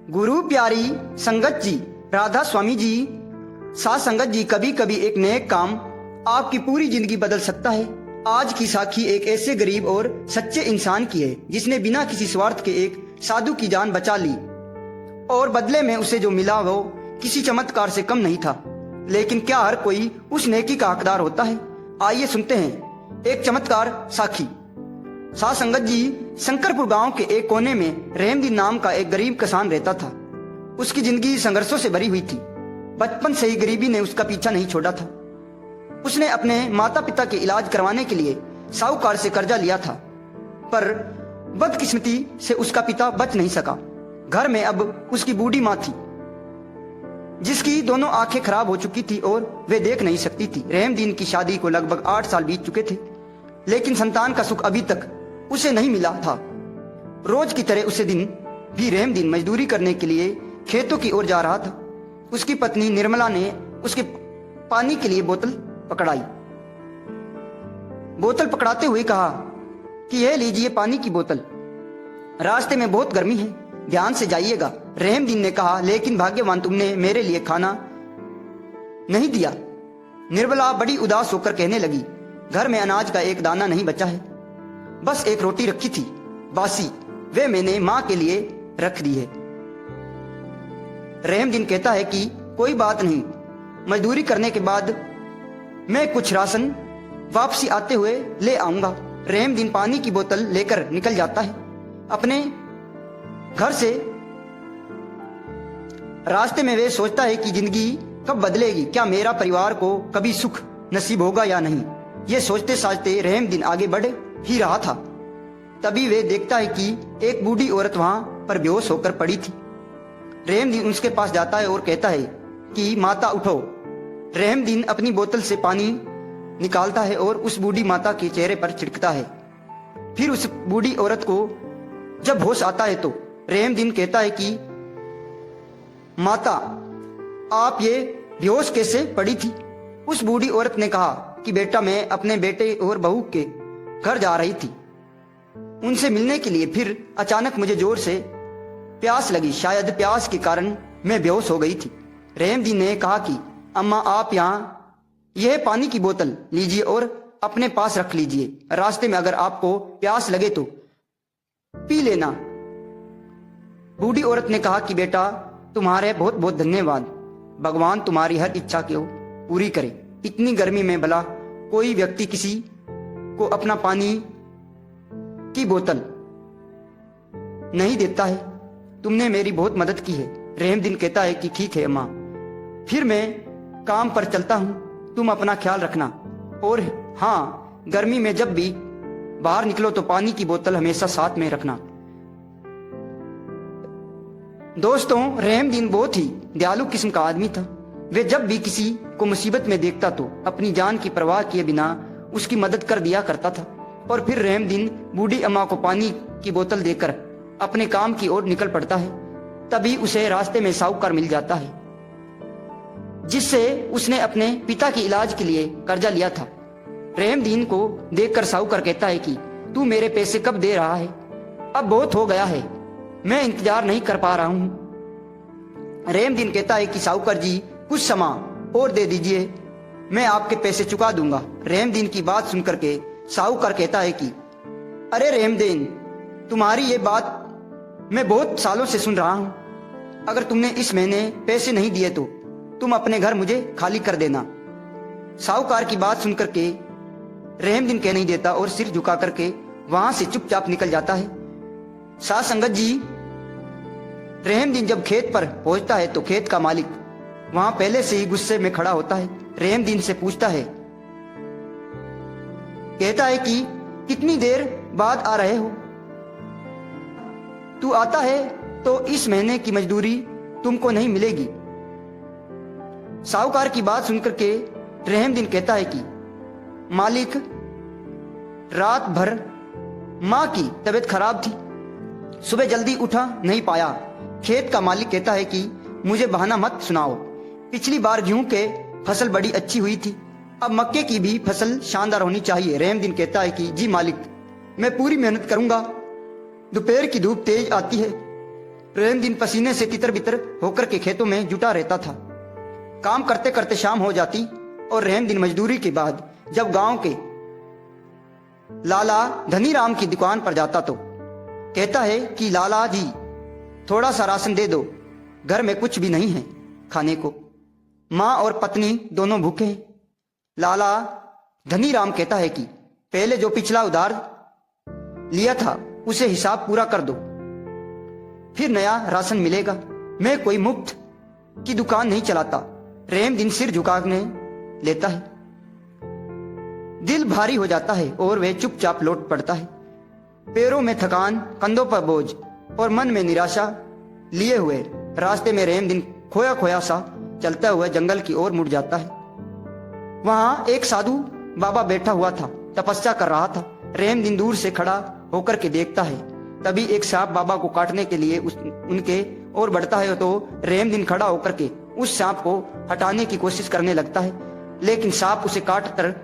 गुरु प्यारी संगत जी, राधा स्वामी जी, साथ संगत जी, कभी कभी एक नेक काम आपकी पूरी जिंदगी बदल सकता है। आज की साखी एक ऐसे गरीब और सच्चे इंसान की है जिसने बिना किसी स्वार्थ के एक साधु की जान बचा ली और बदले में उसे जो मिला वो किसी चमत्कार से कम नहीं था। लेकिन क्या हर कोई उस नेकी का हकदार होता है? आइए सुनते हैं एक चमत्कार साखी। साथ संगत जी, शंकरपुर गांव के एक कोने में रहमदीन नाम का एक गरीब किसान रहता था। उसकी जिंदगी संघर्षों से भरी हुई थी। बचपन से ही गरीबी ने उसका पीछा नहीं छोड़ा था। उसने अपने माता पिता के इलाज करवाने के लिए साहूकार से कर्जा लिया था, पर बदकिस्मती से उसका पिता बच नहीं सका। घर में अब उसकी बूढ़ी माँ थी जिसकी दोनों आंखें खराब हो चुकी थी और वे देख नहीं सकती थी। रहमदीन की शादी को लगभग 8 साल बीत चुके थे, लेकिन संतान का सुख अभी तक उसे नहीं मिला था। रोज की तरह उसे दिन भी रहमदीन मजदूरी करने के लिए खेतों की ओर जा रहा था। उसकी पत्नी निर्मला ने उसके पानी के लिए बोतल पकड़ाई। बोतल पकड़ाते हुए कहा कि यह लीजिए पानी की बोतल, रास्ते में बहुत गर्मी है, ध्यान से जाइएगा। रहमदीन ने कहा, लेकिन भाग्यवान तुमने मेरे लिए खाना नहीं दिया। निर्मला बड़ी उदास होकर कहने लगी, घर में अनाज का एक दाना नहीं बचा है, बस एक रोटी रखी थी बासी, वे मैंने मां के लिए रख दी है। रहमदीन कहता है कि कोई बात नहीं, मजदूरी करने के बाद मैं कुछ राशन वापसी आते हुए ले आऊंगा। रहमदीन पानी की बोतल लेकर निकल जाता है अपने घर से। रास्ते में वे सोचता है कि जिंदगी कब बदलेगी, क्या मेरा परिवार को कभी सुख नसीब होगा या नहीं। ये सोचते सोचते रहमदीन आगे बढ़ ही रहा था, तभी वे देखता है कि एक बूढ़ी औरत वहां पर बेहोश होकर पड़ी थी। रहमदीन उसके पास जाता है और कहता है कि माता उठो। रहमदीन अपनी बोतल से पानी निकालता है और उस बूढ़ी माता के चेहरे पर छिड़कता है। फिर उस बूढ़ी औरत को जब होश आता है तो रहमदीन कहता है कि माता, आप ये बेहोश कैसे पड़ी थी? उस बूढ़ी औरत ने कहा कि बेटा, मैं अपने बेटे और बहू के घर जा रही थी उनसे मिलने के लिए, फिर अचानक मुझे जोर से प्यास लगी, शायद प्यास के कारण मैं बेहोश हो गई थी। रहमदीन ने कहा कि अम्मा, आप यहाँ यह पानी की बोतल लीजिए और अपने पास रख लीजिए, रास्ते में अगर आपको प्यास लगे तो पी लेना। बूढ़ी औरत ने कहा कि बेटा, तुम्हारे बहुत बहुत धन्यवाद, भगवान तुम्हारी हर इच्छा को पूरी करे। इतनी गर्मी में भला कोई व्यक्ति किसी को अपना पानी की बोतल नहीं देता है, तुमने मेरी बहुत मदद की है। रहमदीन कहता है कि ठीक है अम्मा, फिर मैं काम पर चलता हूँ, तुम अपना ख्याल रखना, और हाँ, गर्मी में जब भी बाहर निकलो तो पानी की बोतल हमेशा साथ में रखना। दोस्तों, रहमदीन बहुत ही दयालु किस्म का आदमी था। वे जब भी किसी को मुसीबत में देखता तो अपनी जान की परवाह किए बिना उसकी मदद कर दिया करता था। और फिर रहमदीन बूढ़ी अम्मा को पानी की बोतल देकर अपने काम की ओर निकल पड़ता है। तभी उसे रास्ते में साहूकार मिल जाता है जिससे उसने अपने पिता के इलाज के लिए कर्जा लिया था। रहमदीन को देखकर साहूकार कहता है कि तू मेरे पैसे कब दे रहा है? अब बहुत हो गया है, मैं इंतजार नहीं कर पा रहा हूं। रहमदीन कहता है कि साहूकार जी, कुछ समय और दे दीजिए, मैं आपके पैसे चुका दूंगा। रहमदीन की बात सुनकर के साहूकार कहता है कि अरे रहमदीन, तुम्हारी ये बात मैं बहुत सालों से सुन रहा हूं, अगर तुमने इस महीने पैसे नहीं दिए तो तुम अपने घर मुझे खाली कर देना। साहूकार की बात सुनकर के रहमदीन कह नहीं देता और सिर झुका करके वहां से चुपचाप निकल जाता है। साथ संगत जी, रहमदीन जब खेत पर पहुंचता है तो खेत का मालिक वहां पहले से ही गुस्से में खड़ा होता है। रहमदीन से पूछता है, कहता है कि कितनी देर बाद आ रहे हो? तू आता है तो इस महीने की मजदूरी तुमको नहीं मिलेगी। साहूकार की बात सुनकर के रहमदीन कहता है कि मालिक, रात भर मां की तबीयत खराब थी, सुबह जल्दी उठा नहीं पाया। खेत का मालिक कहता है कि मुझे बहाना मत सुनाओ, पिछली बार गेहूं के फसल बड़ी अच्छी हुई थी, अब मक्के की भी फसल शानदार होनी चाहिए। रहमदीन कहता है कि जी मालिक, मैं पूरी मेहनत करूंगा। दोपहर की धूप तेज आती है, रहम दिन पसीने से तितर बितर होकर के खेतों में जुटा रहता था। काम करते करते शाम हो जाती और रहम दिन मजदूरी के बाद जब गांव के लाला धनीराम की दुकान पर जाता तो कहता है कि लाला जी थोड़ा सा राशन दे दो, घर में कुछ भी नहीं है खाने को, माँ और पत्नी दोनों भूखे हैं। लाला धनीराम कहता है कि पहले जो पिछला उधार लिया था उसे हिसाब पूरा कर दो, फिर नया राशन मिलेगा। मैं कोई मुफ्त की दुकान नहीं चलाता। रहम दिन सिर झुकाने लेता है। दिल भारी हो जाता है और वह चुपचाप लौट पड़ता है। पैरों में थकान, कंधों पर बोझ और मन में निराशा लिए हुए रास्ते में रहम दिन खोया खोया सा चलता हुआ जंगल की ओर मुड़ जाता है। वहां एक साधु बाबा बैठा हुआ था, तपस्या कर रहा था। रहम दिन दूर से खड़ा होकर के देखता है। तभी एक सांप बाबा को काटने के लिए उनके ओर बढ़ता है तो रहम दिन खड़ा होकर के उस सांप को हटाने की कोशिश करने लगता है, लेकिन सांप उसे काट कर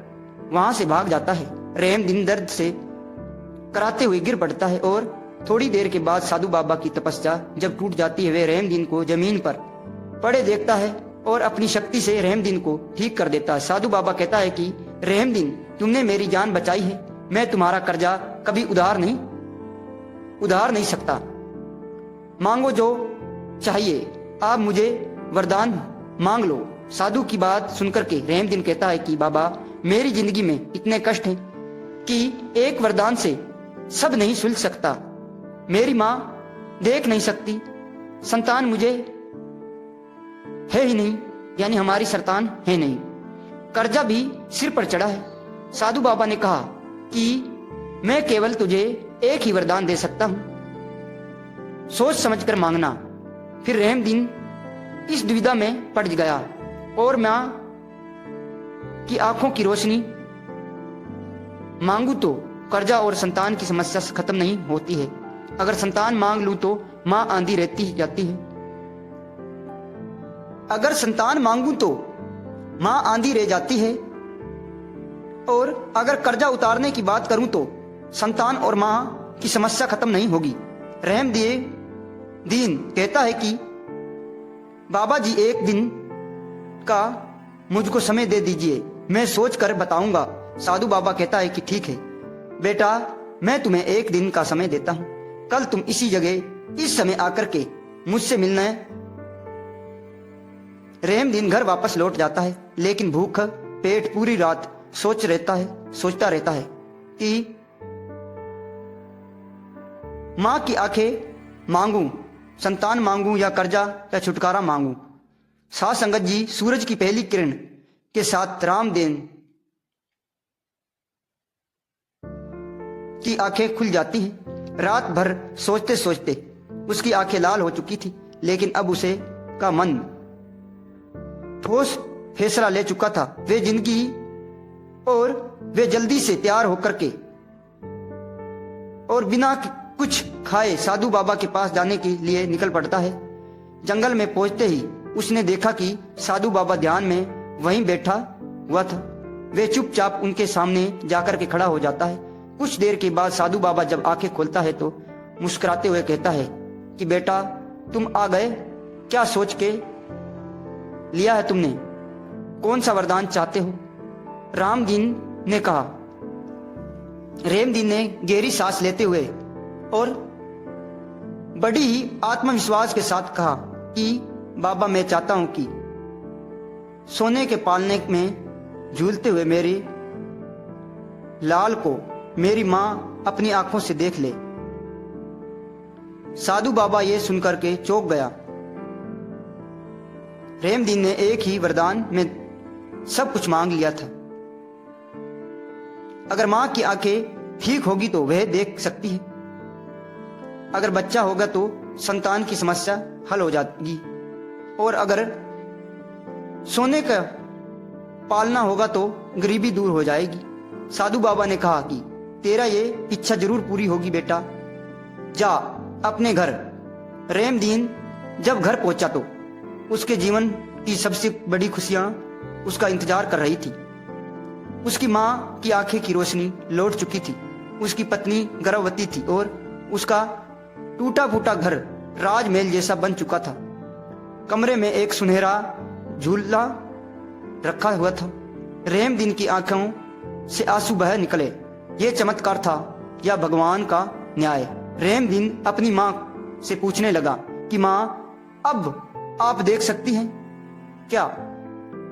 वहां से भाग जाता है। रहम दिन दर्द से कराते हुए गिर पड़ता है और थोड़ी देर के बाद साधु बाबा की तपस्या जब टूट जाती है, वे रहम दिन को जमीन पर पड़े देखता है और अपनी शक्ति से रहम दिन को ठीक कर देता है। साधु बाबा कहता है कि रहम दिन, तुमने मेरी जान बचाई है, मैं तुम्हारा कर्जा कभी उधार नहीं सकता। मांगो जो चाहिए, आप मुझे वरदान मांग लो। साधु की बात सुनकर के रहम दिन कहता है कि बाबा, मेरी जिंदगी में इतने कष्ट हैं कि एक वरदान से सब नहीं सुलझ सकता। मेरी माँ देख नहीं सकती, संतान मुझे है ही नहीं, यानी हमारी संतान है नहीं, कर्जा भी सिर पर चढ़ा है। साधु बाबा ने कहा कि मैं केवल तुझे एक ही वरदान दे सकता हूं, सोच समझकर मांगना। फिर रहम दिन इस दुविधा में पड़ गया और मां की आंखों की रोशनी मांगू तो कर्जा और संतान की समस्या खत्म नहीं होती है, अगर संतान मांग लूं तो मां आंधी रहती ही जाती है। अगर संतान मांगू तो मां आंधी रह जाती है, और अगर कर्जा उतारने की बात करूं तो संतान और मां की समस्या खत्म नहीं होगी। रहम दीन कहता है कि बाबा जी, एक दिन का मुझको समय दे दीजिए, मैं सोच कर बताऊंगा। साधु बाबा कहता है कि ठीक है बेटा, मैं तुम्हें एक दिन का समय देता हूं, कल तुम इसी जगह इस समय आकर के मुझसे मिलना है। रहम दिन घर वापस लौट जाता है, लेकिन भूख पेट पूरी रात सोचता रहता है कि मां की आंखें मांगू, संतान मांगू या कर्जा या छुटकारा मांगू। साध संगत जी, सूरज की पहली किरण के साथ रामदेव की आंखें खुल जाती हैं। रात भर सोचते सोचते उसकी आंखें लाल हो चुकी थी, लेकिन अब उसे का मन ठोस फैसला ले चुका था। वे जिंदगी और वे जल्दी से तैयार होकर के और बिना कुछ खाए साधु बाबा के पास जाने के लिए निकल पड़ता है। जंगल में पहुंचते ही उसने देखा कि साधु बाबा ध्यान में वहीं बैठा हुआ था। वे चुपचाप उनके सामने जाकर के खड़ा हो जाता है। कुछ देर के बाद साधु बाबा जब आंखें खोलता है तो मुस्कुराते हुए कहता है कि बेटा, तुम आ गए, क्या सोच के लिया है तुमने, कौन सा वरदान चाहते हो? रामदीन ने कहा। रहमदीन ने गहरी सांस लेते हुए और बड़ी ही आत्मविश्वास के साथ कहा कि बाबा, मैं चाहता हूं कि सोने के पालने में झूलते हुए मेरे लाल को मेरी मां अपनी आंखों से देख ले। साधु बाबा ये सुनकर के चौंक गया। रहमदीन ने एक ही वरदान में सब कुछ मांग लिया था। अगर मां की आंखें ठीक होगी तो वह देख सकती है, अगर बच्चा होगा तो संतान की समस्या हल हो जाएगी, और अगर सोने का पालना होगा तो गरीबी दूर हो जाएगी। साधु बाबा ने कहा कि तेरा ये इच्छा जरूर पूरी होगी बेटा, जा अपने घर। रहमदीन जब घर पहुंचा तो उसके जीवन की सबसे बड़ी खुशियां उसका इंतजार कर रही थी। उसकी मां की आंखें की रोशनी लौट चुकी थी, उसकी पत्नी गर्भवती थी और उसका टूटा फूटा घर राजमहल जैसा बन चुका था। कमरे में एक सुनहरा झूला रखा हुआ था। रहम दिन की आंखों से आंसू बह निकले। ये चमत्कार था या भगवान का न्याय। रहम दिन अपनी माँ से पूछने लगा कि माँ, अब आप देख सकती हैं क्या?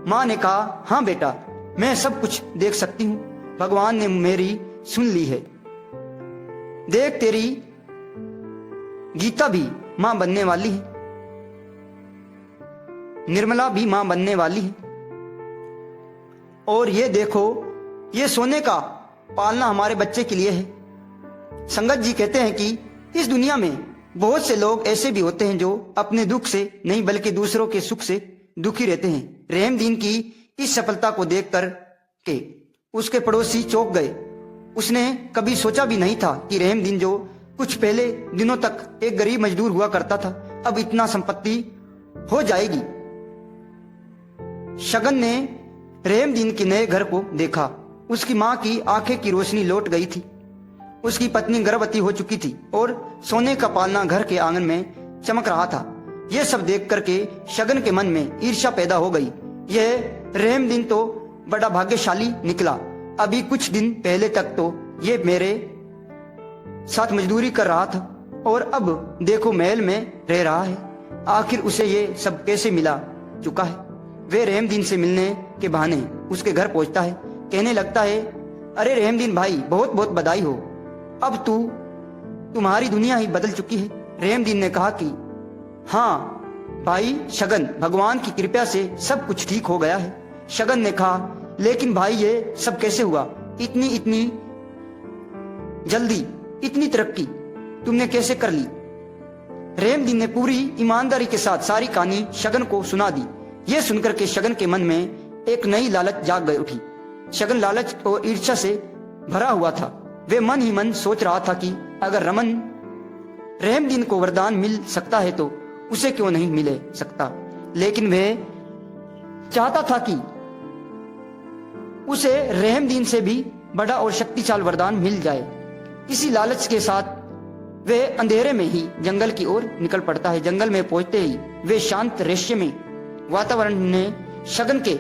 माँ ने कहा, हाँ बेटा, मैं सब कुछ देख सकती हूँ। भगवान ने मेरी सुन ली है। देख, तेरी गीता भी माँ बनने वाली है, निर्मला भी माँ बनने वाली है। और ये देखो, ये सोने का पालना हमारे बच्चे के लिए है। संगत जी कहते हैं कि इस दुनिया में बहुत से लोग ऐसे भी होते हैं जो अपने दुख से नहीं बल्कि दूसरों के सुख से दुखी रहते हैं। रहम दिन की इस सफलता को देखकर के उसके पड़ोसी चौंक गए। उसने कभी सोचा भी नहीं था कि रहम दिन, जो कुछ पहले दिनों तक एक गरीब मजदूर हुआ करता था, अब इतना संपत्ति हो जाएगी। शगन ने रहम दिन के नए घर को देखा। उसकी माँ की आंखें की रोशनी लौट गई थी। उसकी पत्नी गर्भवती हो चुकी थी और सोने का पालना घर के आंगन में चमक रहा था। यह सब देख करके शगन के मन में ईर्ष्या पैदा हो गई। यह रहम दिन तो बड़ा भाग्यशाली निकला। अभी कुछ दिन पहले तक तो ये मेरे साथ मजदूरी कर रहा था और अब देखो महल में रह रहा है। आखिर उसे ये सब कैसे मिला चुका है? वे रहम दिन से मिलने के बहाने उसके घर पहुंचता है। कहने लगता है, अरे रहम दिन भाई, बहुत बहुत बधाई हो, अब तुम्हारी दुनिया ही बदल चुकी है। रहम दिन ने कहा कि हाँ भाई शगन, भगवान की कृपा से सब कुछ ठीक हो गया है। शगन ने कहा, लेकिन भाई ये सब कैसे हुआ? इतनी जल्दी इतनी तरक्की तुमने कैसे कर ली? रहम दिन ने पूरी ईमानदारी के साथ सारी कहानी शगन को सुना दी। यह सुनकर के शगन के मन में एक नई लालच जाग गई उठी। शगन लालच और ईर्ष्या से भरा हुआ था। वे मन ही मन सोच रहा था कि अगर रहम दिन को वरदान मिल सकता है तो उसे क्यों नहीं मिले सकता। लेकिन वह चाहता था कि उसे रहम दिन से भी बड़ा और शक्तिशाली वरदान मिल जाए। इसी लालच के साथ वे अंधेरे में ही जंगल की ओर निकल पड़ता है। जंगल में पहुंचते ही वे शांत रहस्यमय वातावरण ने शगन के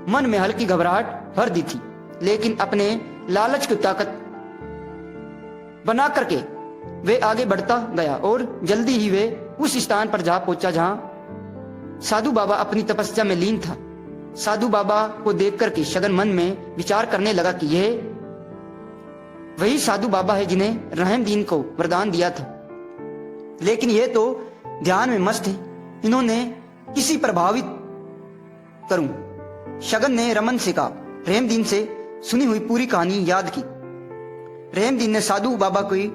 मन में हल्की घबराहट भर दी थी, लेकिन अपने लालच की ताकत बना करके वे आगे बढ़ता गया और जल्दी ही वे उस स्थान पर जा पहुंचा जहां साधु बाबा अपनी तपस्या में लीन था। साधु बाबा को देख करके शगन मन में विचार करने लगा कि यह वही साधु बाबा है जिन्हें रहम दिन को वरदान दिया था। लेकिन ये तो ध्यान में मस्त है, इन्होंने किसी प्रभावित करूं। शगन ने रमन से कहा। रहम दिन से सुनी हुई पूरी कहानी याद की। रहम दिन ने साधु बाबा की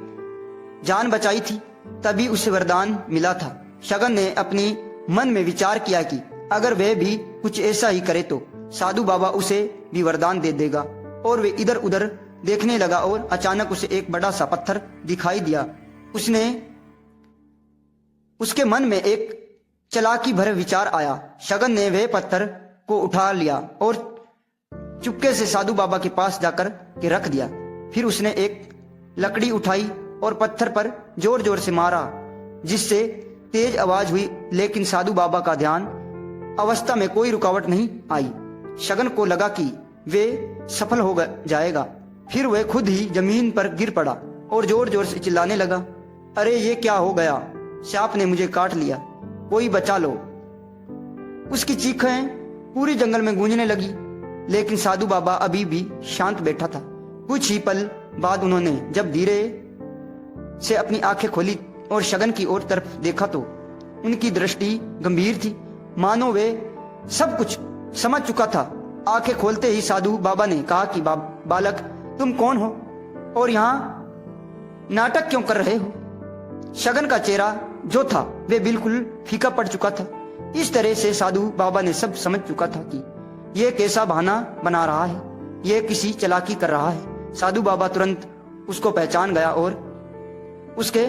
जान बचाई थी, तभी उसे वरदान मिला था। शगन ने अपनी मन में विचार किया कि अगर वह भी कुछ ऐसा ही करे तो साधु बाबा उसे भी वरदान दे देगा। और वे इधर उधर देखने लगा और अचानक उसे एक बड़ा सा पत्थर दिखाई दिया। उसके मन में एक चालाकी भरे विचार आया। शगन ने वह पत्थर को उठा लिया और चुपके से साधु बाबा के पास जाकर के रख दिया। फिर उसने एक लकड़ी उठाई और पत्थर पर जोर जोर से मारा, जिससे तेज आवाज हुई, लेकिन साधु बाबा का ध्यान अवस्था में कोई रुकावट नहीं आई। शगन को लगा कि वे सफल हो जाएगा। फिर वह खुद ही जमीन पर गिर पड़ा और जोर जोर से चिल्लाने लगा, अरे ये क्या हो गया? सांप ने मुझे काट लिया, कोई बचा लो। उसकी चीखें पूरी जंगल में गूंजने लगी, लेकिन साधु बाबा अभी भी शांत बैठा था। कुछ ही पल बाद उन्होंने जब धीरे से अपनी आंखें खोली और शगन की ओर तरफ देखा तो उनकी दृष्टि गंभीर थी, मानो वे सब कुछ समझ चुका था। आंखें खोलते ही साधु बाबा ने कहा कि बालक, तुम कौन हो और यहाँ नाटक क्यों कर रहे हो? शगन का चेहरा जो था वे बिल्कुल फीका पड़ चुका था। इस तरह से साधु बाबा ने सब समझ चुका था कि यह कैसा बहाना बना रहा है, यह किसी चालाकी कर रहा है। साधु बाबा तुरंत उसको पहचान गया और उसके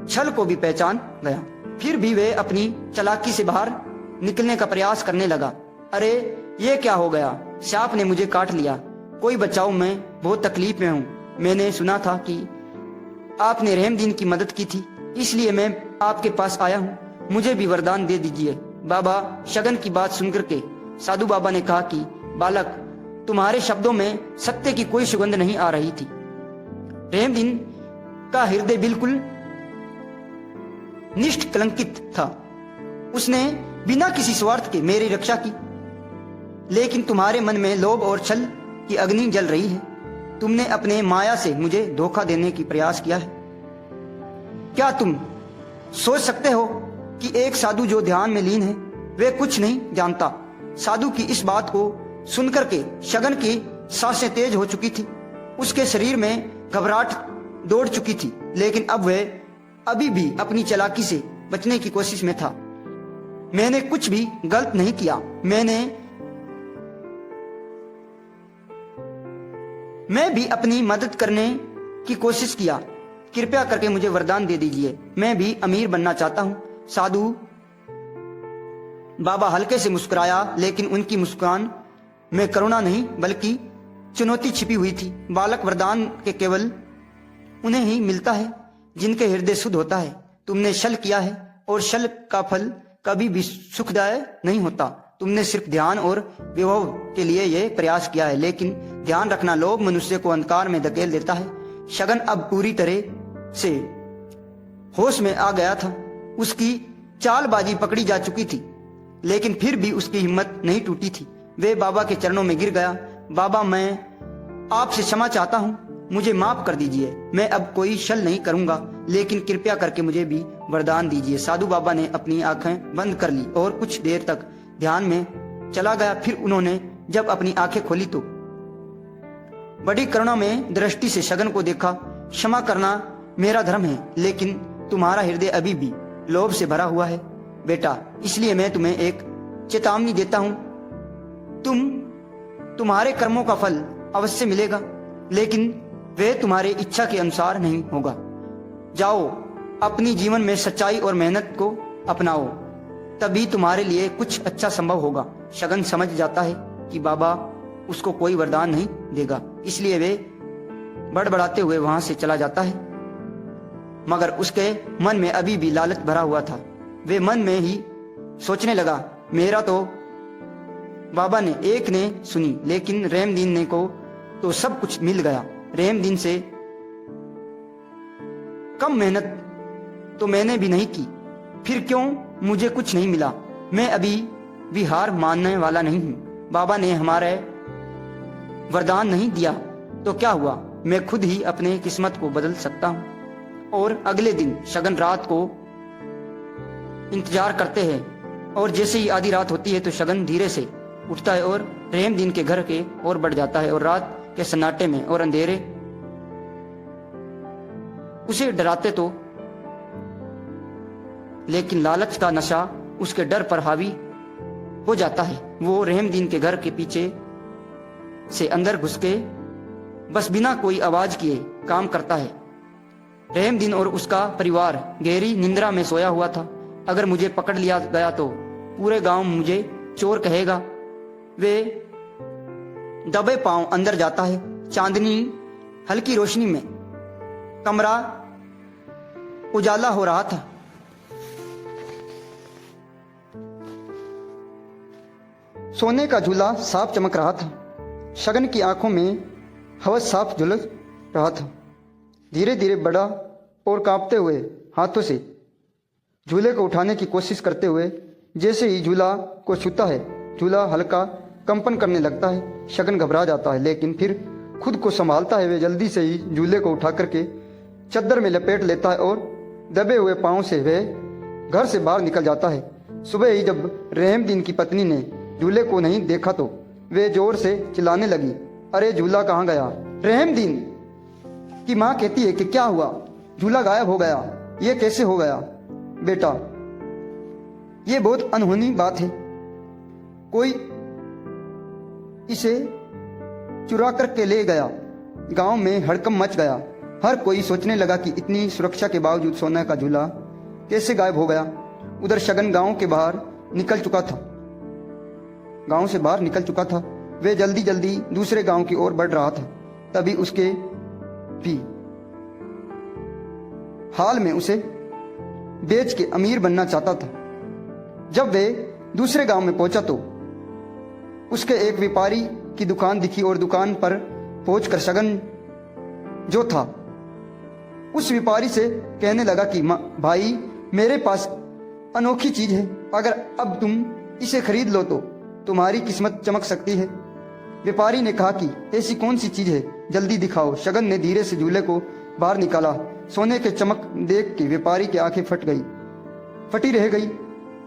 छल को भी पहचान गया। फिर भी वे अपनी चालाकी से बाहर निकलने का प्रयास करने लगा। अरे ये क्या हो गया? सांप ने मुझे काट लिया, कोई बचाओ, मैं बहुत तकलीफ में हूँ। मैंने सुना था कि आपने रहम दिन की मदद की थी, इसलिए मैं आपके पास आया हूँ, मुझे भी वरदान दे दीजिए। बाबा शगन की बात सुनकर के साधु बाबा ने कहा कि बालक, तुम्हारे शब्दों में सत्य की कोई सुगंध नहीं आ रही थी। रहमदीन का हृदय बिल्कुल निष्कलंकित था। उसने बिना किसी स्वार्थ के मेरी रक्षा की, लेकिन तुम्हारे मन में लोभ और छल की अग्नि जल रही है। तुमने अपने माया से मुझे धोखा देने की प्रयास किया है। क्या तुम सोच सकते हो कि एक साधु जो ध्यान में लीन है वे कुछ नहीं जानता? साधु की इस बात को सुनकर के शगन की सांसें तेज हो चुकी थी, उसके शरीर में घबराहट दौड़ चुकी थी, लेकिन अब वह अभी भी अपनी चालाकी से बचने की कोशिश में था। मैंने कुछ भी गलत नहीं किया। मैं भी अपनी मदद करने की कोशिश किया। कृपया करके मुझे वरदान दे दीजिए, मैं भी अमीर बनना चाहता हूँ। साधु बाबा हल्के से मुस्कुराया, लेकिन उनकी मुस्कान में करुणा नहीं बल्कि चुनौती छिपी हुई थी। बालक, वरदान के केवल उन्हें ही मिलता है जिनके हृदय शुद्ध होता है। तुमने छल किया है और छल का फल कभी भी सुखदायक नहीं होता। तुमने सिर्फ ध्यान और विभव के लिए यह प्रयास किया है, लेकिन ध्यान रखना, लोभ मनुष्य को अंधकार में धकेल देता है। शगन अब पूरी तरह से होश में आ गया था। उसकी चालबाजी पकड़ी जा चुकी थी, लेकिन फिर भी उसकी हिम्मत नहीं टूटी थी। वे बाबा के चरणों में गिर गया। बाबा, मैं आपसे क्षमा चाहता हूँ, मुझे माफ कर दीजिए। मैं अब कोई छल नहीं करूंगा, लेकिन कृपया करके मुझे भी वरदान दीजिए। साधु बाबा ने अपनी आंखें बंद कर ली और कुछ देर तक ध्यान में चला गया। फिर उन्होंने जब अपनी आंखें खोली तो बड़ी करुणा में दृष्टि से शगन को देखा। क्षमा करना मेरा धर्म है, लेकिन तुम्हारा हृदय अभी भी लोभ से भरा हुआ है बेटा, इसलिए मैं तुम्हें एक चेतावनी देता हूं। तुम्हारे कर्मों का फल अवश्य मिलेगा, लेकिन वे तुम्हारे इच्छा के अनुसार नहीं होगा। जाओ, अपनी जीवन में सच्चाई और मेहनत को अपनाओ, तभी तुम्हारे लिए कुछ अच्छा संभव होगा। शगन समझ जाता है कि बाबा उसको कोई वरदान नहीं देगा, इसलिए वे बड़बड़ाते हुए वहां से चला जाता है। मगर उसके मन में अभी भी लालच भरा हुआ था। वे मन में ही सोचने लगा, मेरा तो बाबा ने एक ने सुनी, लेकिन रहमदीन ने को तो सब कुछ मिल गया। रहमदीन से कम मेहनत तो मैंने भी नहीं की, फिर क्यों मुझे कुछ नहीं मिला? मैं अभी भी हार मानने वाला नहीं हूँ। बाबा ने हमारे वरदान नहीं दिया तो क्या हुआ, मैं खुद ही अपने किस्मत को बदल सकता हूँ। और अगले दिन शगन रात को इंतजार करते हैं, और जैसे ही आधी रात होती है तो शगन धीरे से उठता है और रहमदीन के घर के ओर बढ़ जाता है। और रात के सन्नाटे में और अंधेरे उसे डराते तो, लेकिन लालच का नशा उसके डर पर हावी हो जाता है। वो रहमदीन के घर के पीछे से अंदर घुस के बस बिना कोई आवाज किए काम करता है। रहमदीन और उसका परिवार गहरी निंद्रा में सोया हुआ था। अगर मुझे पकड़ लिया गया तो पूरे गांव मुझे चोर कहेगा। वे दबे पांव अंदर जाता है। चांदनी हल्की रोशनी में कमरा उजाला हो रहा था। सोने का झूला साफ चमक रहा था। शगन की आंखों में हवस साफ झुलस रहा था। धीरे धीरे बड़ा और कांपते हुए हाथों से झूले को उठाने की कोशिश करते हुए जैसे ही झूला को छूता है, झूला हल्का कंपन करने लगता है। शगन घबरा जाता है, लेकिन फिर खुद को संभालता है। वे जल्दी से ही झूले को उठा करके चद्दर में लपेट लेता है और दबे हुए पांव से वह घर से बाहर निकल जाता है। सुबह ही जब रहमदीन की पत्नी ने झूले को नहीं देखा तो वे जोर से चिल्लाने लगी, अरे झूला कहाँ गया? रहमदीन की माँ कहती है कि क्या हुआ, झूला गायब हो गया, ये कैसे हो गया? बेटा, ये बहुत अनहोनी बात है। कोई इसे चुरा करके ले गया। गांव में हड़कंप मच गया। हर कोई सोचने लगा कि इतनी सुरक्षा के बावजूद सोने का झूला कैसे गायब हो गया। उधर शगन गांव से बाहर निकल चुका था। वे जल्दी जल्दी दूसरे गांव की ओर बढ़ रहा था। तभी उसके भी हाल में उसे बेच के अमीर बनना चाहता था। जब वे दूसरे गांव में पहुंचा तो उसके एक व्यापारी की दुकान दिखी और दुकान पर पहुंचकर शगन जो था उस व्यापारी से कहने लगा कि भाई, मेरे पास अनोखी चीज है, अगर अब तुम इसे खरीद लो तो तुम्हारी किस्मत चमक सकती है। व्यापारी ने कहा कि ऐसी कौन सी चीज है, जल्दी दिखाओ। शगन ने धीरे से झूले को बाहर निकाला। सोने के चमक देख के व्यापारी की आंखें फटी रह गई।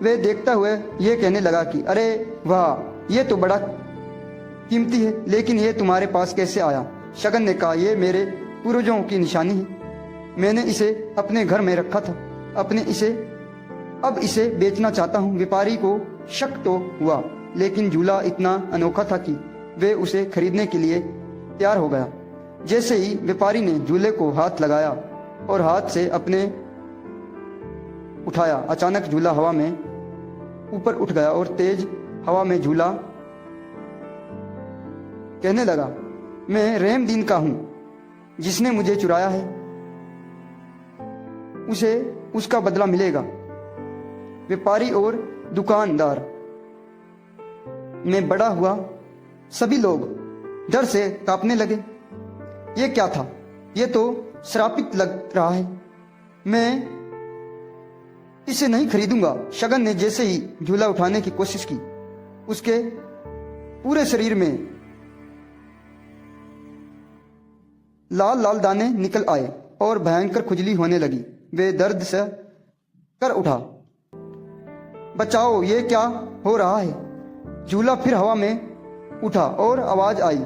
वे देखता हुए ये कहने लगा कि अरे वाह, ये तो बड़ा कीमती है, लेकिन ये तुम्हारे पास कैसे आया? शगन ने कहा, ये मेरे पूर्वजों की निशानी है, मैंने इसे अपने घर में रखा था, अब इसे बेचना चाहता हूँ। व्यापारी को शक तो हुआ, लेकिन झूला इतना अनोखा था कि वे उसे खरीदने के लिए तैयार हो गया। जैसे ही व्यापारी ने झूले को हाथ लगाया और हाथ से अपने उठाया, अचानक झूला हवा में ऊपर उठ गया और तेज हवा में झूला कहने लगा, मैं रहमदीन का हूं, जिसने मुझे चुराया है उसे उसका बदला मिलेगा। व्यापारी और दुकानदार में बड़ा हुआ, सभी लोग डर से कांपने लगे। ये क्या था? ये तो श्रापित लग रहा है, मैं इसे नहीं खरीदूंगा। शगन ने जैसे ही झूला उठाने की कोशिश की, उसके पूरे शरीर में लाल लाल दाने निकल आए और भयंकर खुजली होने लगी। वे दर्द से कर उठा। बचाओ, ये क्या हो रहा है? झूला फिर हवा में उठा और आवाज आई,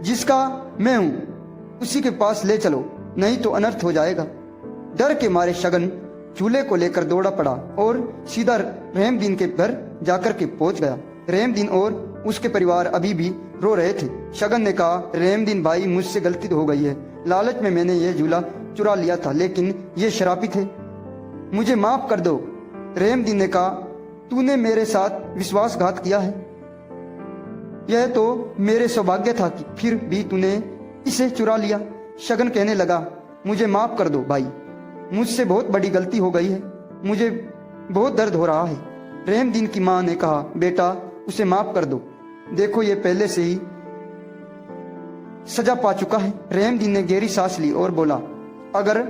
जिसका मैं हूं उसी के पास ले चलो, नहीं तो अनर्थ हो जाएगा। डर के मारे शगन झूले को लेकर दौड़ा पड़ा और सीधा रहमदीन के घर जाकर के पहुंच गया। रहमदीन और उसके परिवार अभी भी रो रहे थे। शगन ने कहा, रहमदीन भाई, मुझसे गलती हो गई है, लालच में मैंने ये झूला चुरा लिया था, लेकिन ये श्रापित है, मुझे माफ कर दो। रहमदीन ने कहा, तूने मेरे साथ विश्वासघात किया है, यह तो मेरे सौभाग्य था कि फिर भी तूने इसे चुरा लिया। शगन कहने लगा, मुझे माफ कर दो भाई, मुझसे बहुत बड़ी गलती हो गई है, मुझे बहुत दर्द हो रहा है। रहमदीन की मां ने कहा, बेटा उसे माफ कर दो, देखो ये पहले से ही सजा पा चुका है। रहमदीन ने गहरी सांस ली और बोला, अगर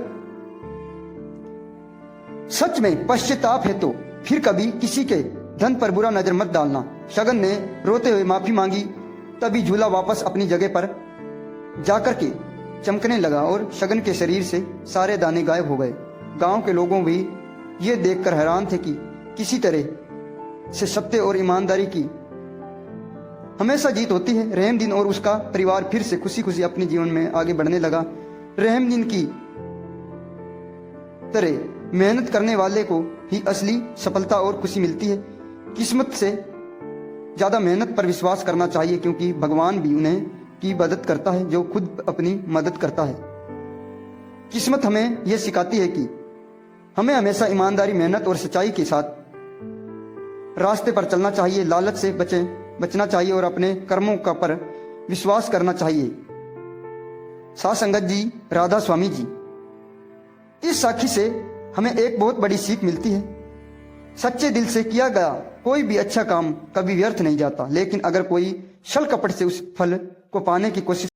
सच में पश्चाताप है तो फिर कभी किसी के धन पर बुरा नजर मत डालना। शगन ने रोते हुए माफी मांगी। तभी झूला वापस अपनी जगह पर जाकर के चमकने लगा और शगन के शरीर से सारे दाने गायब हो गए। गांव के लोगों भी ये देखकर हैरान थे कि किसी तरह से सत्य और ईमानदारी की हमेशा जीत होती है। रहमदीन और उसका परिवार फिर से खुशी खुशी अपने जीवन में आगे बढ़ने लगा। रहमदीन की तरह मेहनत करने वाले को ही असली सफलता और खुशी मिलती है। किस्मत से ज्यादा मेहनत पर विश्वास करना चाहिए, क्योंकि भगवान भी उन्हें की मदद करता है जो खुद अपनी मदद करता है। किस्मत हमें यह सिखाती है कि हमें हमेशा ईमानदारी, मेहनत और सच्चाई के साथ रास्ते पर चलना चाहिए। लालच से बचना चाहिए और अपने कर्मों का पर विश्वास करना चाहिए। साथ संगत जी, राधा स्वामी जी, इस साखी से हमें एक बहुत बड़ी सीख मिलती है। सच्चे दिल से किया गया कोई भी अच्छा काम कभी व्यर्थ नहीं जाता, लेकिन अगर कोई छल कपट से उस फल को पाने की कोशिश